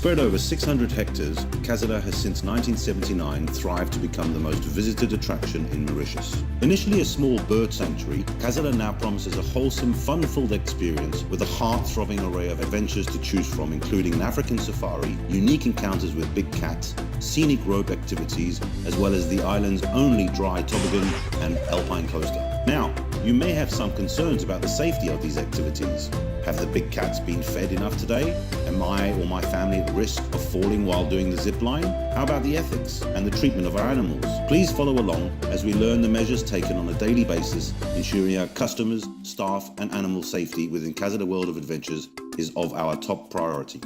Spread over 600 hectares, Casela has since 1979 thrived to become the most visited attraction in Mauritius. Initially a small bird sanctuary, Casela now promises a wholesome, fun-filled experience with a heart-throbbing array of adventures to choose from, including an African safari, unique encounters with big cats, scenic rope activities, as well as the island's only dry toboggan and alpine coaster. Now, you may have some concerns about the safety of these activities. Have the big cats been fed enough today? Am I or my family at risk of falling while doing the zipline? How about the ethics and the treatment of our animals? Please follow along as we learn the measures taken on a daily basis, ensuring our customers, staff and animal safety within Casela World of Adventures is of our top priority.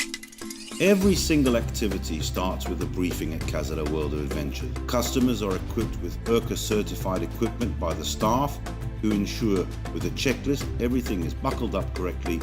Every single activity starts with a briefing at Casela World of Adventures. Customers are equipped with IRCA certified equipment by the staff, who ensure with a checklist everything is buckled up correctly.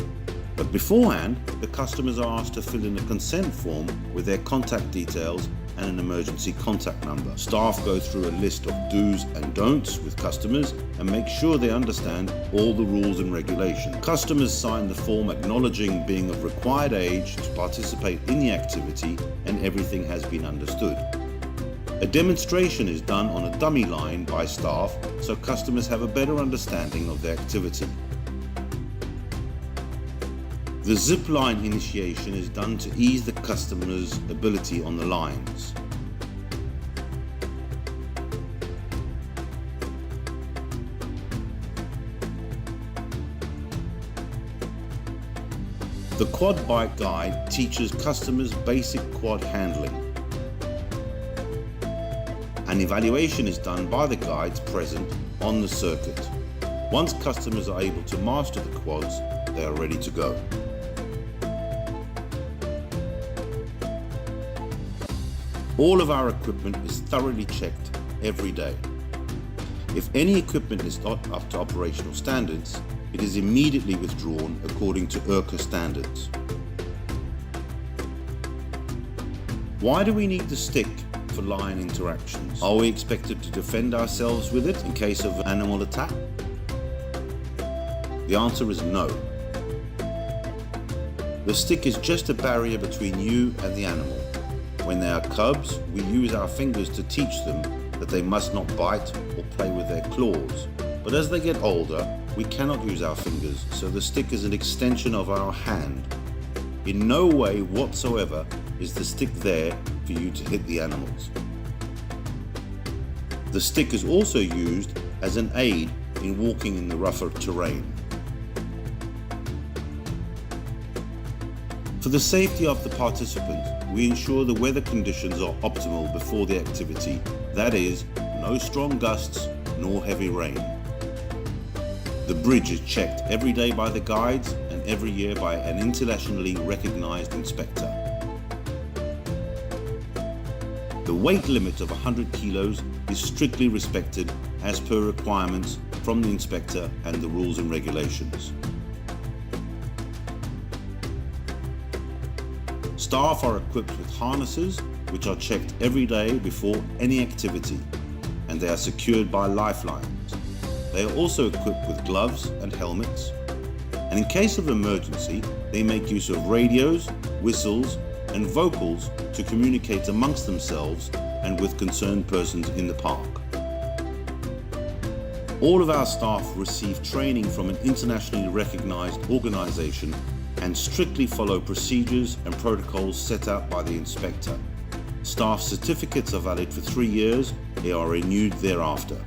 But beforehand, the customers are asked to fill in a consent form with their contact details and an emergency contact number. Staff go through a list of do's and don'ts with customers and make sure they understand all the rules and regulations. Customers sign the form acknowledging being of required age to participate in the activity and everything has been understood. A demonstration is done on a dummy line by staff so customers have a better understanding of the activity. The zipline initiation is done to ease the customer's ability on the lines. The quad bike guide teaches customers basic quad handling. An evaluation is done by the guides present on the circuit. Once customers are able to master the quads, they are ready to go. All of our equipment is thoroughly checked every day. If any equipment is not up to operational standards, it is immediately withdrawn according to IRCA standards. Why do we need the stick for lion interactions? Are we expected to defend ourselves with it in case of animal attack? The answer is no. The stick is just a barrier between you and the animal. When they are cubs, we use our fingers to teach them that they must not bite or play with their claws. But as they get older, we cannot use our fingers, so the stick is an extension of our hand. In no way whatsoever is the stick there for you to hit the animals. The stick is also used as an aid in walking in the rougher terrain. For the safety of the participants, we ensure the weather conditions are optimal before the activity, that is, no strong gusts nor heavy rain. The bridge is checked every day by the guides and every year by an internationally recognized inspector. The weight limit of 100 kilos is strictly respected as per requirements from the inspector and the rules and regulations. Staff are equipped with harnesses which are checked every day before any activity, and they are secured by lifelines. They are also equipped with gloves and helmets, and in case of emergency, they make use of radios, whistles, and vocals to communicate amongst themselves and with concerned persons in the park. All of our staff receive training from an internationally recognized organization and strictly follow procedures and protocols set out by the inspector. Staff certificates are valid for 3 years. They are renewed thereafter.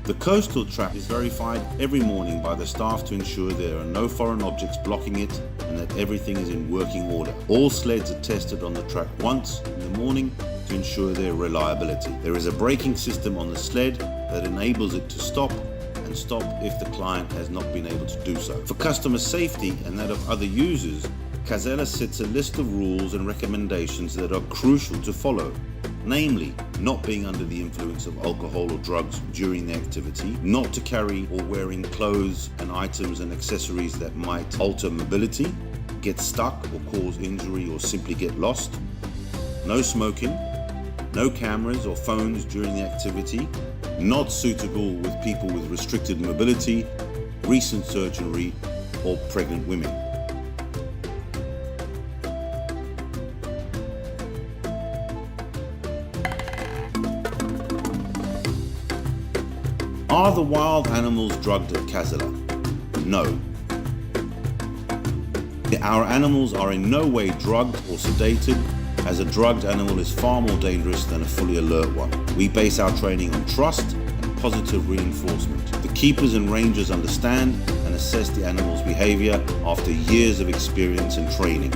The coastal track is verified every morning by the staff to ensure there are no foreign objects blocking it and that everything is in working order. All sleds are tested on the track once in the morning to ensure their reliability. There is a braking system on the sled that enables it to stop and stop if the client has not been able to do so. For customer safety and that of other users, Casela sets a list of rules and recommendations that are crucial to follow. Namely, not being under the influence of alcohol or drugs during the activity, not to carry or wearing clothes and items and accessories that might alter mobility, get stuck or cause injury or simply get lost, no smoking, no cameras or phones during the activity, not suitable with people with restricted mobility, recent surgery, or pregnant women. Are the wild animals drugged at Casela? No. Our animals are in no way drugged or sedated, as a drugged animal is far more dangerous than a fully alert one. We base our training on trust and positive reinforcement. The keepers and rangers understand and assess the animal's behavior after years of experience and training.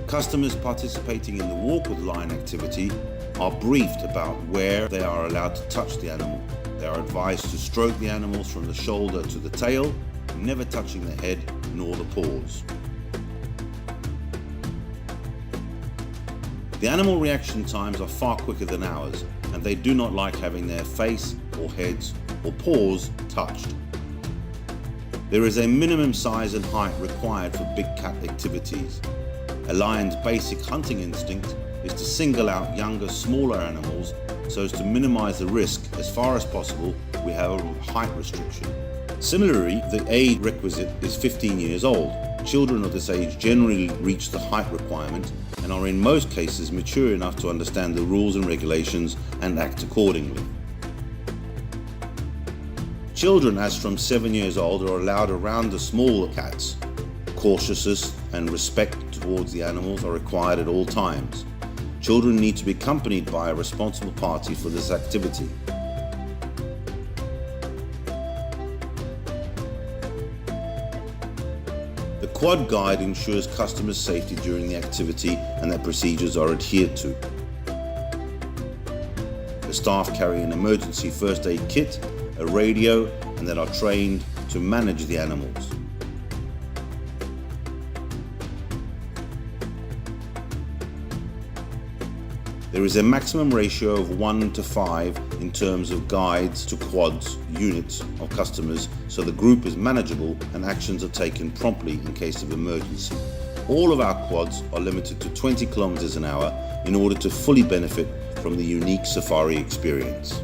Customers participating in the walk with lion activity are briefed about where they are allowed to touch the animal. They are advised to stroke the animals from the shoulder to the tail, never touching the head nor the paws. The animal reaction times are far quicker than ours, and they do not like having their face or heads or paws touched. There is a minimum size and height required for big cat activities. A lion's basic hunting instinct is to single out younger, smaller animals so as to minimize the risk. As far as possible, we have a height restriction. Similarly, the age requisite is 15 years old. Children of this age generally reach the height requirement and are in most cases mature enough to understand the rules and regulations and act accordingly. Children as from 7 years old are allowed around the smaller cats. Cautiousness and respect towards the animals are required at all times. Children need to be accompanied by a responsible party for this activity. The quad guide ensures customers' safety during the activity and that procedures are adhered to. The staff carry an emergency first aid kit, a radio, and that are trained to manage the animals. There is a maximum ratio of 1 to 5 in terms of guides to quads units of customers, so the group is manageable and actions are taken promptly in case of emergency. All of our quads are limited to 20 kilometers an hour in order to fully benefit from the unique safari experience.